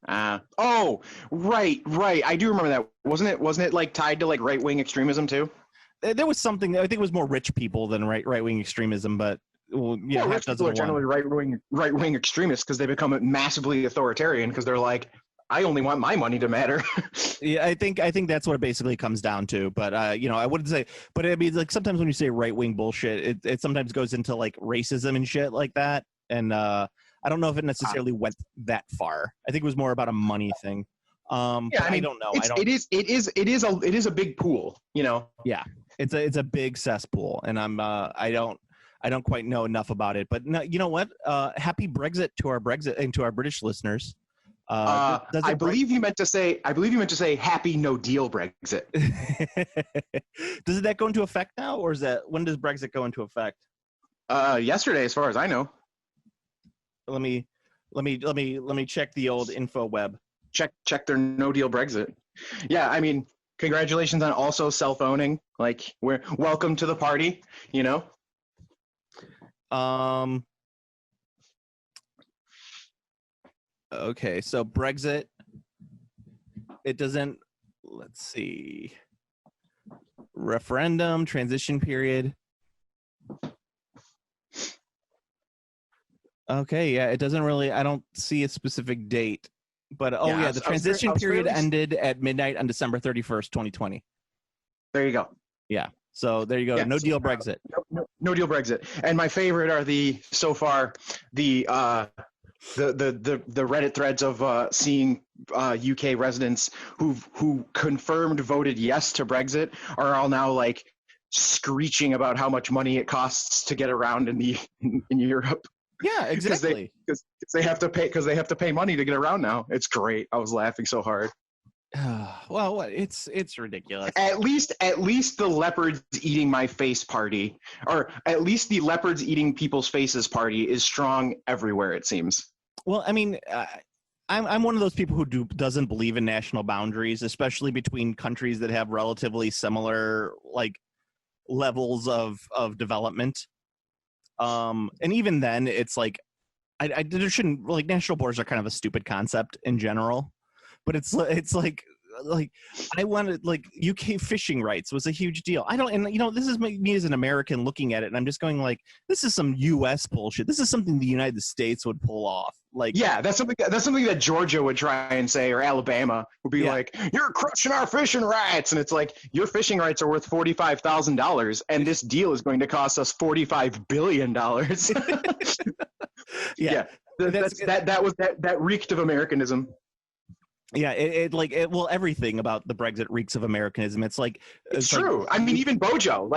Oh, right. I do remember that. Wasn't it like tied to like right-wing extremism too? There was something. I think it was more rich people than right-wing extremism, but rich people are generally right-wing extremists because they become massively authoritarian because they're like, I only want my money to matter. Yeah, I think that's what it basically comes down to. But I wouldn't say. But I mean, like sometimes when you say right-wing bullshit, it sometimes goes into like racism and shit like that, and I don't know if it necessarily went that far. I think it was more about a money thing. Yeah, I mean, I don't know. It is a big pool, you know. Yeah, it's a big cesspool, and I don't quite know enough about it. But no, you know what? Happy Brexit to our British listeners. I believe you meant to say happy no deal Brexit. Does that go into effect now, or when does Brexit go into effect? Yesterday, as far as I know. Let me check the old info web. Check their no deal Brexit. Yeah, I mean, congratulations on also self-owning. Like, we're welcome to the party, you know. Okay, so Brexit. It doesn't. Let's see. Referendum, transition period. Okay, yeah, it doesn't really. I don't see a specific date, but the transition period ended at midnight on December 31st, 2020. There you go. Yeah, so there you go. Yeah, no deal Brexit. No deal Brexit. And my favorite are the Reddit threads of seeing UK residents who confirmed voted yes to Brexit are all now like screeching about how much money it costs to get around in Europe. Yeah, exactly. Because they have to pay money to get around now. It's great. I was laughing so hard. Well, it's ridiculous. At least the leopards eating my face party, or at least the leopards eating people's faces party, is strong everywhere. It seems. Well, I mean, I'm one of those people who doesn't believe in national boundaries, especially between countries that have relatively similar like levels of development. And even then, it's like there shouldn't, like, national borders are kind of a stupid concept in general, but it's like I wanted, like, UK fishing rights was a huge deal. I don't, and you know, this is me as an American looking at it, and I'm just going like, this is some US bullshit. This is something the United States would pull off. Like, yeah, that's something that Georgia would try and say, or Alabama would be like, you're crushing our fishing rights, and it's like, your fishing rights are worth $45,000, and this deal is going to cost us $45 billion. Yeah, that reeked of Americanism. Yeah, well, everything about the Brexit reeks of Americanism. It's true. Like, I mean, even Bojo.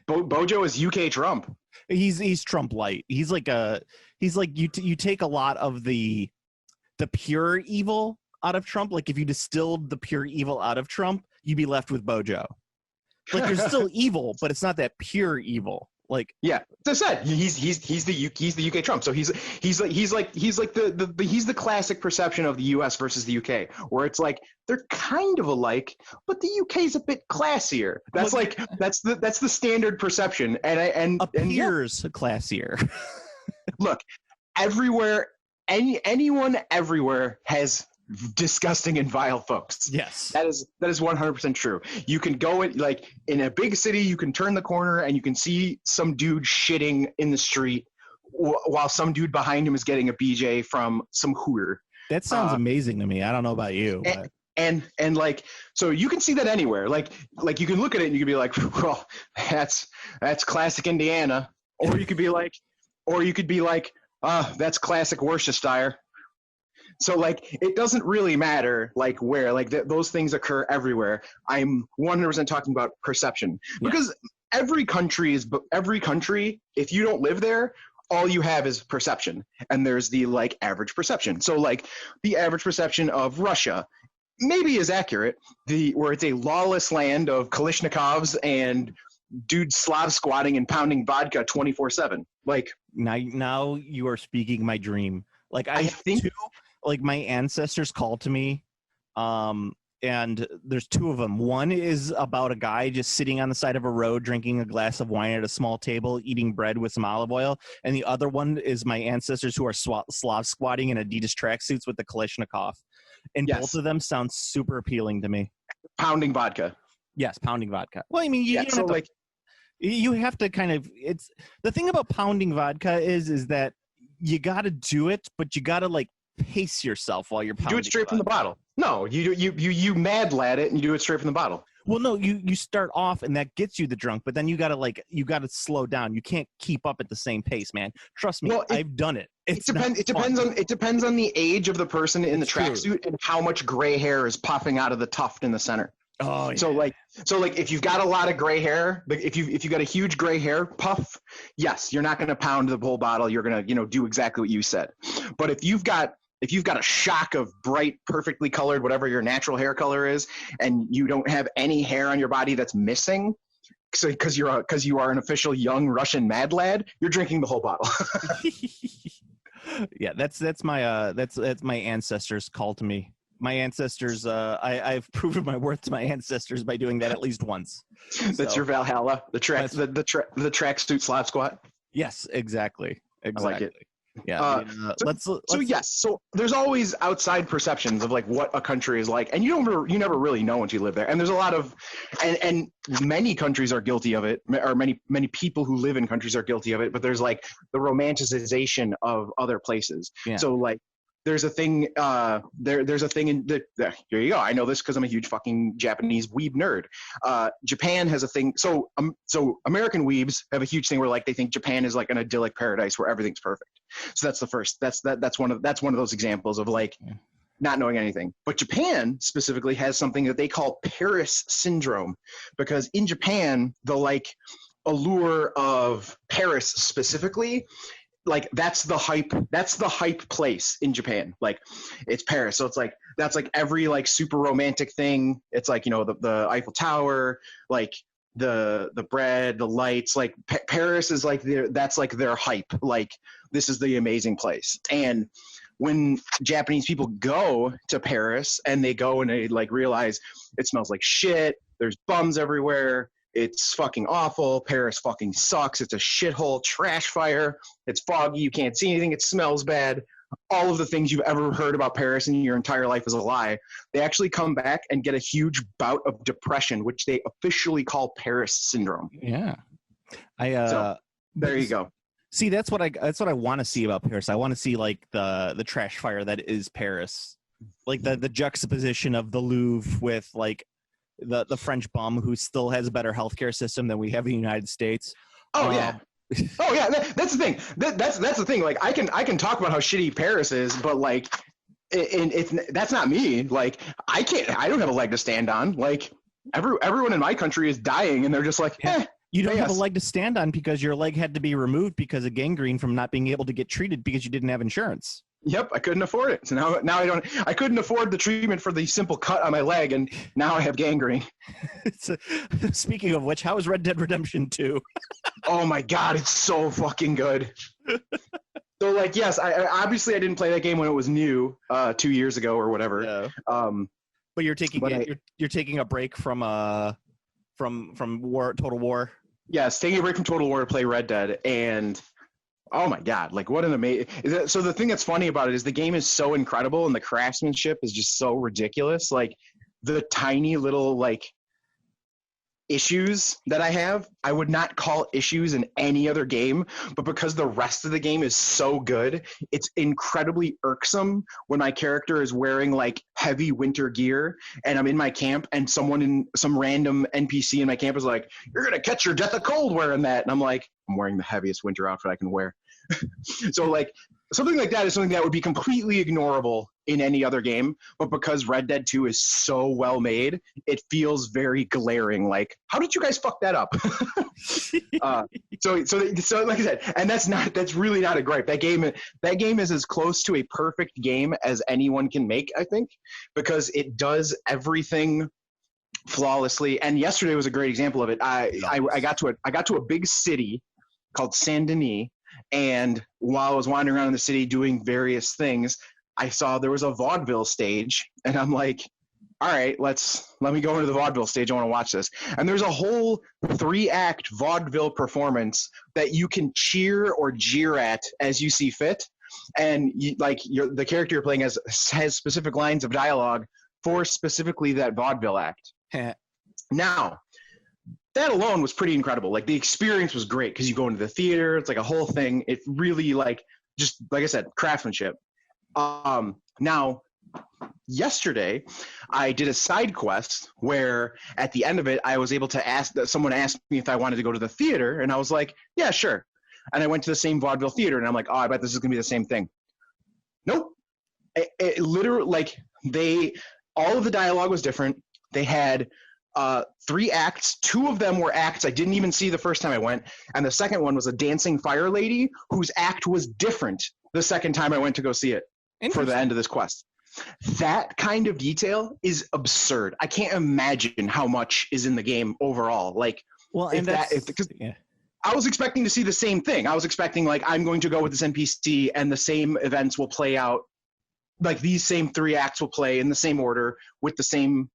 Bojo is UK Trump. He's Trump light. He's like you take a lot of the pure evil out of Trump. Like, if you distilled the pure evil out of Trump, you'd be left with Bojo. Like, there's still evil, but it's not that pure evil. Like, yeah, as I said, he's the UK Trump. So he's the classic perception of the US versus the UK, where it's like they're kind of alike, but the UK's a bit classier. That's the standard perception, and appears classier. Look, everywhere, anyone everywhere has disgusting and vile folks. Yes, that is 100% true. You can go in a big city, you can turn the corner and you can see some dude shitting in the street while some dude behind him is getting a BJ from some hooter. That sounds amazing to me. I don't know about you, but. And like, so you can see that anywhere. Like you can look at it and you can be like, well, that's classic Indiana, or you could be like, that's classic Worcestershire. So, like, it doesn't really matter, like, where. Like, those things occur everywhere. I'm 100% talking about perception. Because every country, if you don't live there, all you have is perception. And there's the, like, average perception. So, like, the average perception of Russia maybe is accurate, where it's a lawless land of Kalashnikovs and dudes Slav squatting and pounding vodka 24/7. Like, now you are speaking my dream. Like, I think like, my ancestors called to me, and there's two of them. One is about a guy just sitting on the side of a road drinking a glass of wine at a small table, eating bread with some olive oil. And the other one is my ancestors who are Slav squatting in Adidas tracksuits with the Kalashnikov. And both of them sound super appealing to me. Pounding vodka. Yes, pounding vodka. Well, I mean, you have to kind of, it's the thing about pounding vodka is that you got to do it, but you got to, like, pace yourself while you're pounding. Do it straight from the bottle. No, you mad lad it and you do it straight from the bottle. Well, no, you start off and that gets you the drunk, but then you gotta slow down. You can't keep up at the same pace, man. Trust me, I've done it. It depends on the age of the person in the tracksuit and how much gray hair is popping out of the tuft in the center. Oh, yeah. So like if you've got a lot of gray hair, if you got a huge gray hair puff, yes, you're not going to pound the whole bottle. You're going to do exactly what you said. But if you've got a shock of bright, perfectly colored, whatever your natural hair color is, and you don't have any hair on your body that's missing, so because you are an official young Russian mad lad, you're drinking the whole bottle. Yeah, that's my ancestors' call to me. My ancestors, I've proven my worth to my ancestors by doing that at least once. That's your Valhalla, the tracksuit Slav squat. Yes, exactly. I like it. Yeah. So there's always outside perceptions of like what a country is like, and you never really know until you live there. And there's a lot of, and many countries are guilty of it, or many people who live in countries are guilty of it. But there's like the romanticization of other places. Yeah. So like, there's a thing. There's a thing in here you go. I know this because I'm a huge fucking Japanese weeb nerd. Japan has a thing. So American weebs have a huge thing where like they think Japan is like an idyllic paradise where everything's perfect. So that's the first. That's one of those examples of like not knowing anything. But Japan specifically has something that they call Paris syndrome, because in Japan the like allure of Paris specifically, like that's the hype place in Japan. Like it's Paris. So it's like, that's like every like super romantic thing. It's like, the Eiffel Tower, like the bread, the lights, like Paris is like that's like their hype. Like this is the amazing place. And when Japanese people go to Paris and they go and they like realize it smells like shit, there's bums everywhere, it's fucking awful, Paris fucking sucks, it's a shithole, trash fire, it's foggy, you can't see anything, it smells bad, all of the things you've ever heard about Paris in your entire life is a lie. They actually come back and get a huge bout of depression, which they officially call Paris syndrome. Yeah. So there you go. See, that's what I want to see about Paris. I want to see like the trash fire that is Paris, like the juxtaposition of the Louvre with like the French bum who still has a better healthcare system than we have in the United States. Oh yeah. Oh yeah, that's the thing. That's the thing. Like I can talk about how shitty Paris is, but like, that's not me. Like I don't have a leg to stand on. Like everyone in my country is dying, and they're just like, You don't have a leg to stand on because your leg had to be removed because of gangrene from not being able to get treated because you didn't have insurance. Yep, I couldn't afford it. So now I couldn't afford the treatment for the simple cut on my leg, and now I have gangrene. Speaking of which, how is Red Dead Redemption 2? Oh my god, it's so fucking good. So like, yes, I obviously I didn't play that game when it was new, 2 years ago or whatever. Yeah. But you're taking you're taking a break from Total War. Yes, taking a break from Total War to play Red Dead, and oh my god, like what an amazing. So the thing that's funny about it is the game is so incredible, and the craftsmanship is just so ridiculous. Like the tiny little like issues that I have, I would not call issues in any other game, but because the rest of the game is so good, it's incredibly irksome when my character is wearing like heavy winter gear and I'm in my camp and some random NPC in my camp is like, "You're gonna catch your death of cold wearing that," and I'm like, "I'm wearing the heaviest winter outfit I can wear." So like something like that is something that would be completely ignorable in any other game, but because Red Dead 2 is so well made, it feels very glaring. Like, how did you guys fuck that up? So like I said, and that's really not a gripe. That game is as close to a perfect game as anyone can make, I think, because it does everything flawlessly. And yesterday was a great example of it. I got to a big city called Saint Denis, and while I was wandering around in the city doing various things, I saw there was a vaudeville stage, and I'm like, all right, let me go into the vaudeville stage. I want to watch this. And there's a whole 3-act vaudeville performance that you can cheer or jeer at as you see fit. And the character you're playing has specific lines of dialogue for specifically that vaudeville act. Now, that alone was pretty incredible. Like the experience was great because you go into the theater. It's like a whole thing. It really just like I said, craftsmanship. Now, yesterday, I did a side quest where at the end of it, I was able to someone asked me if I wanted to go to the theater, and I was like, yeah, sure. And I went to the same vaudeville theater, and I'm like, oh, I bet this is going to be the same thing. Nope. It literally, like, all of the dialogue was different. They had 3 acts. 2 of them were acts I didn't even see the first time I went, and the second one was a dancing fire lady whose act was different the second time I went to go see it for the end of this quest. That kind of detail is absurd. I can't imagine how much is in the game overall. Like, well, I was expecting to see the same thing. I was expecting like I'm going to go with this NPC and the same events will play out. Like these same 3 acts will play in the same order with the same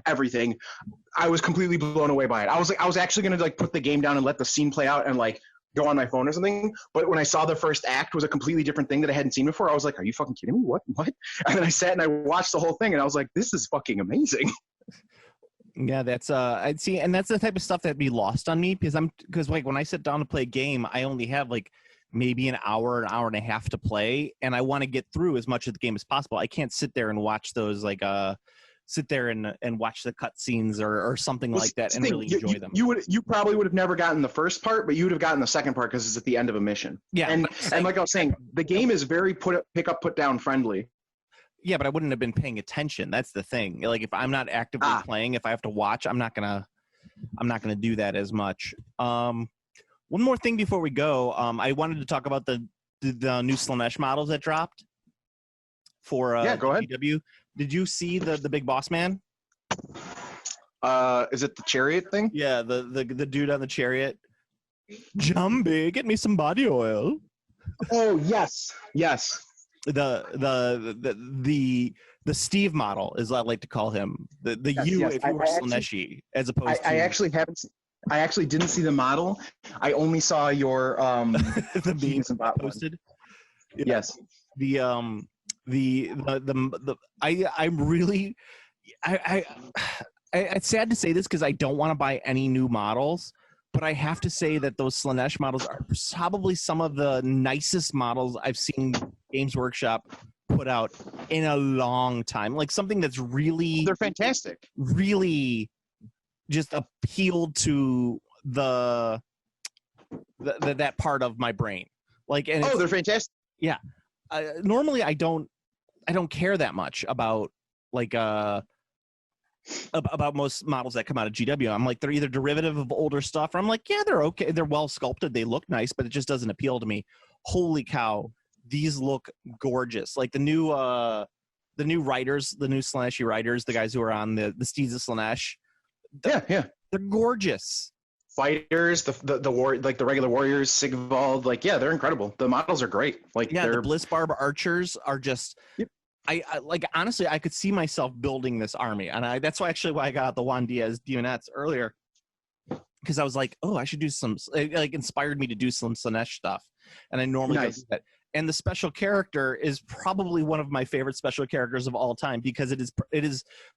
everything. I was completely blown away by it. I was actually going to like put the game down and let the scene play out and like go on my phone or something. But when I saw the first act was a completely different thing that I hadn't seen before, I was like, are you fucking kidding me? What? And then I sat and I watched the whole thing and I was like, this is fucking amazing. Yeah, that's I'd see, and that's the type of stuff that'd be lost on me because like when I sit down to play a game, I only have like maybe an hour and a half to play, and I want to get through as much of the game as possible. I can't sit there and watch those sit there and watch the cutscenes or something like that and really enjoy them. You probably would have never gotten the first part, but you would have gotten the second part because it's at the end of a mission. Yeah, and like I was saying, the game is very pick up put down friendly. Yeah, but I wouldn't have been paying attention. That's the thing. Like if I'm not actively playing, if I have to watch, I'm not gonna do that as much. One more thing before we go, I wanted to talk about the new Slaanesh models that dropped for go ahead. GW. Did you see the big boss man? Is it the chariot thing? Yeah, the dude on the chariot. Jumbie, get me some body oil. Oh yes. the Steve model, as I like to call him, the Yes, you yes. if you were Slaaneshy, as opposed I to actually haven't. I actually didn't see the model. I only saw your the he meme is about one. posted. Yeah. Yes. The I'm really I it's sad to say this because I don't want to buy any new models, but I have to say that those Slaanesh models are probably some of the nicest models I've seen Games Workshop put out in a long time. Like something that's really, They're fantastic. really just appealed to that part of my brain. Like, and Oh, they're fantastic. yeah. Normally, I don't care that much about like about most models that come out of GW. I'm like, they're either derivative of older stuff, or I'm like, yeah, they're okay, they're well sculpted, they look nice, but it just doesn't appeal to me. Holy cow, these look gorgeous! Like the new writers, the new Slaaneshy writers, the guys who are on the Steeds of Slaanesh. Yeah. They're gorgeous. Fighters, the war, like the regular warriors, Sigvald, like yeah, they're incredible. The models are great. Like Yeah, they're the Blitzbarb archers are just. Yep. I like honestly, I could see myself building this army, and that's why I got the Juan Diaz Dionettes earlier, because I was like, oh, I should do some. It, like inspired me to do some Slaanesh stuff, and I normally don't do that. And the special character is probably one of my favorite special characters of all time, because it is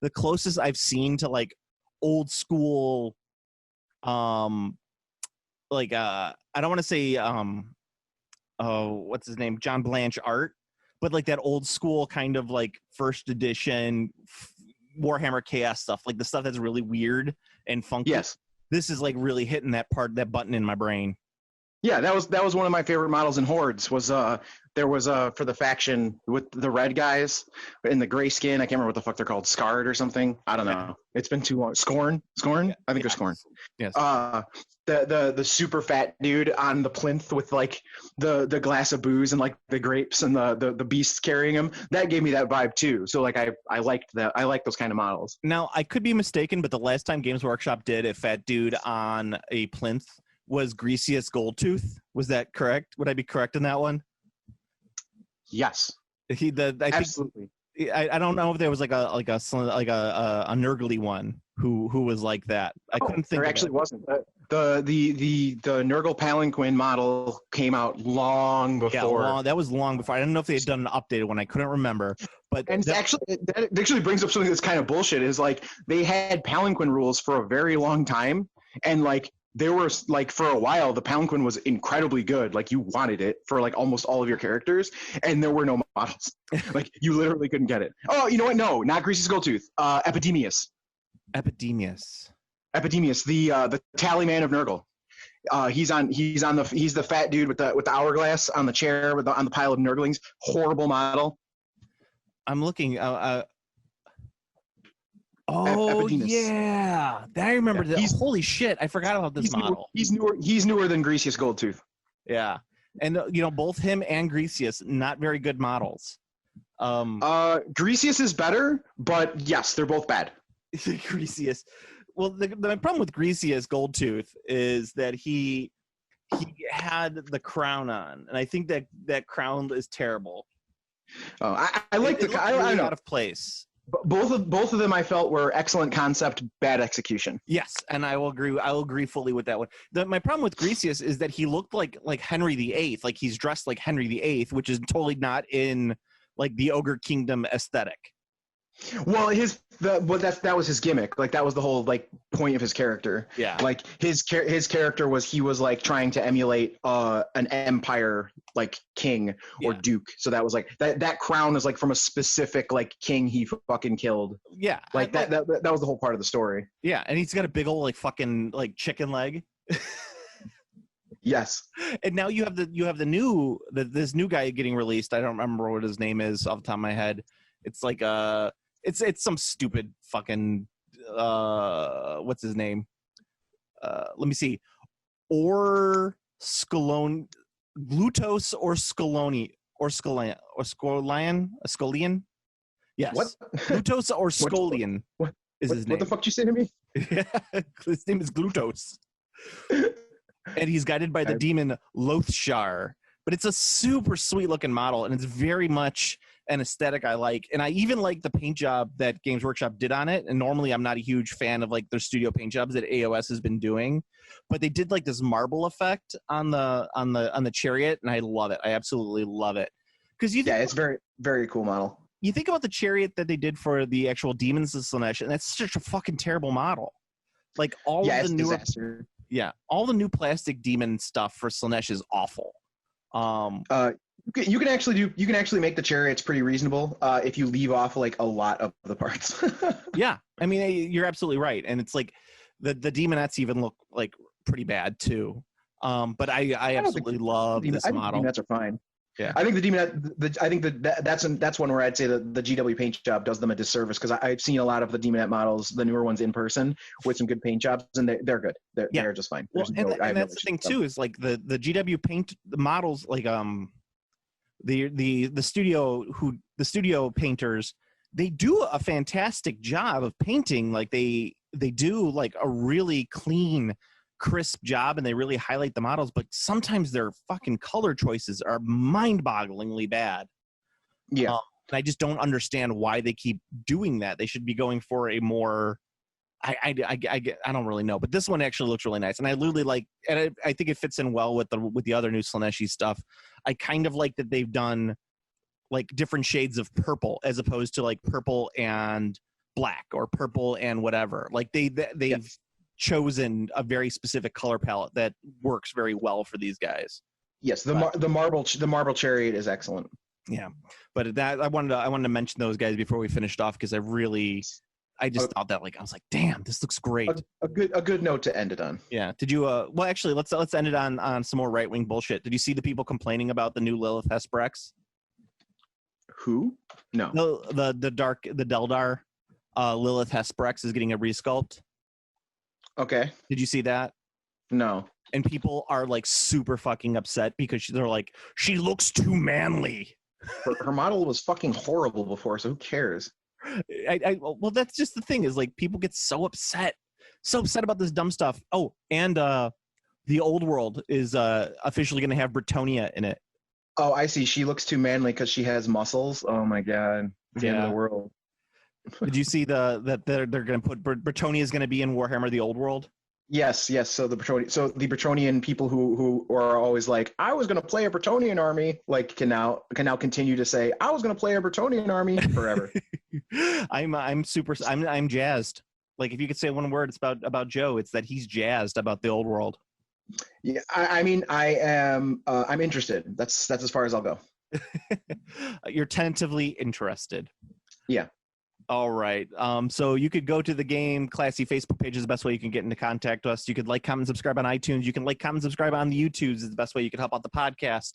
the closest I've seen to like old school, like I don't want to say what's his name, John Blanche art, but like that old school kind of like first edition Warhammer Chaos stuff, like the stuff that's really weird and funky. Yes. This is like really hitting that button in my brain. Yeah, that was one of my favorite models in Hordes. Was there was for the faction with the red guys in the gray skin. I can't remember what the fuck they're called, Scarred or something. I don't know. It's been too long. Scorn. Yeah. I think they're Scorn. Yes. The super fat dude on the plinth with like the glass of booze and like the grapes and the beasts carrying him. That gave me that vibe too. So like I liked that. I like those kind of models. Now I could be mistaken, but the last time Games Workshop did a fat dude on a plinth was Greasius Goldtooth. Was that correct? Would I be correct in that one? Yes. Absolutely. I don't know if there was like a Nurgly one who was like that. I couldn't think. There actually wasn't. The Nurgle Palanquin model came out long before. Yeah, that was long before. I don't know if they had done an updated one. I couldn't remember. But and that actually brings up something that's kind of bullshit. Is like they had Palanquin rules for a very long time, and like there were like for a while the Palanquin was incredibly good. Like you wanted it for like almost all of your characters, and there were no models. Like you literally couldn't get it. Oh, you know what? No, not Greasy's Goldtooth. Epidemius. Epidemius, the Tallyman of Nurgle. He's the fat dude with the hourglass on the chair on the pile of Nurglings. Horrible model. I'm looking. Epidemius. Yeah, I remember that. Holy shit, I forgot about this model. He's newer than Greasius Goldtooth. Yeah, and both him and Greasius, not very good models. Greasius is better, but yes, they're both bad. Greasius. Well, the problem with Greasius Goldtooth is that he had the crown on, and I think that crown is terrible. Oh, I like the. I know. Out of place. Both of them I felt were excellent concept, bad execution. Yes, and I will agree fully with that one. My problem with Greasius is that he looked like Henry VIII, like he's dressed like Henry VIII, which is totally not in like the Ogre Kingdom aesthetic. Well, that was his gimmick. Like that was the whole like point of his character. Yeah. Like his character was he was like trying to emulate an empire like king or duke. So that was like that crown is like from a specific like king he fucking killed. Yeah. Like that was the whole part of the story. Yeah, and he's got a big old like fucking like chicken leg. Yes. And now you have this new guy getting released. I don't remember what his name is off the top of my head. It's like it's some stupid fucking what's his name? Let me see. Or Scalone, Glutos or Scaloni or Scolian. Yes. What? Glutos or Scolian is his name. What the fuck did you say to me? His name is Glutos. And he's guided by the demon Lothshar, but it's a super sweet looking model, and it's very much an aesthetic I like. And I even like the paint job that Games Workshop did on it. And normally I'm not a huge fan of like their studio paint jobs that AOS has been doing, but they did like this marble effect on the chariot, and I love it. I absolutely love it. Because it's very, very cool model. You think about the chariot that they did for the actual Demons of Slaanesh, and that's such a fucking terrible model. Like all of the newer, disaster. All the new plastic demon stuff for Slaanesh is awful. You can actually make the chariots pretty reasonable if you leave off like a lot of the parts. Yeah, I mean you're absolutely right, and it's like the demonettes even look like pretty bad too. But I absolutely love this model. Demonettes are fine. Yeah, I think that's one where I'd say that the GW paint job does them a disservice, because I've seen a lot of the demonette models, the newer ones in person with some good paint jobs, and they're good. They're just fine. Well, and that's the thing too, is like the GW paint the models, like the studio painters, they do a fantastic job of painting. Like they do like a really clean, crisp job, and they really highlight the models, but sometimes their fucking color choices are mind-bogglingly bad. Yeah. And I just don't understand why they keep doing that. They should be going for a more I don't really know, but this one actually looks really nice, and I literally like, and I think it fits in well with the other new Slaaneshi stuff. I kind of like that they've done like different shades of purple as opposed to like purple and black or purple and whatever. Like they've chosen a very specific color palette that works very well for these guys. Yes, the marble chariot is excellent. Yeah, but that I wanted to mention those guys before we finished off, because I just thought that, like, I was like, damn, this looks great. A good note to end it on. Yeah. Did you well actually let's end it on some more right-wing bullshit. Did you see the people complaining about the new Lilith Hesperex? Who? No. The Deldar Lilith Hesperex is getting a resculpt. Okay. Did you see that? No. And people are like super fucking upset because they're like, she looks too manly. Her model was fucking horrible before, so who cares? Well, that's just the thing, is like people get so upset about this dumb stuff. Oh, and the old world is officially going to have Bretonia in it. Oh, I see. She looks too manly because she has muscles. Oh my god, the end of the world. Did you see that they're going to put Bretonia is going to be in Warhammer: The Old World? Yes. So the Bretonian people who are always like, I was going to play a Bretonian army, like can now continue to say, I was going to play a Bretonian army forever. I'm jazzed. Like, if you could say one word, it's about Joe, it's that he's jazzed about the old world. Yeah, I mean, I'm interested. That's as far as I'll go. You're tentatively interested. Yeah. All right. So you could go to the Game Classy Facebook page is the best way you can get into contact us. You could like, comment, subscribe on iTunes. You can like, comment, subscribe on the YouTubes is the best way you can help out the podcast.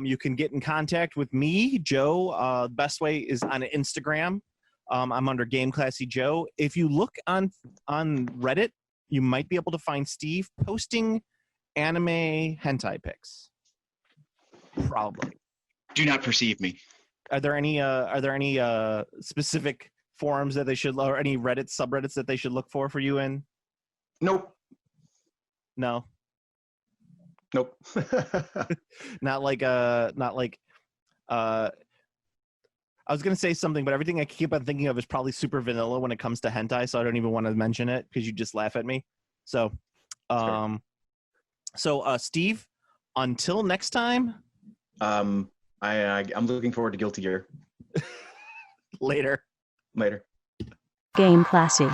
You can get in contact with me, Joe. The best way is on Instagram. I'm under Game Classy Joe. If you look on Reddit, you might be able to find Steve posting anime hentai pics. Probably. Do not perceive me. Are there any specific forums that they should, or any Reddit subreddits that they should look for you in? Nope. No. Nope. not like I was gonna say something, but everything I keep on thinking of is probably super vanilla when it comes to hentai, so I don't even want to mention it because you just laugh at me. So, Steve, until next time. I'm looking forward to Guilty Gear. Later. Game Classy.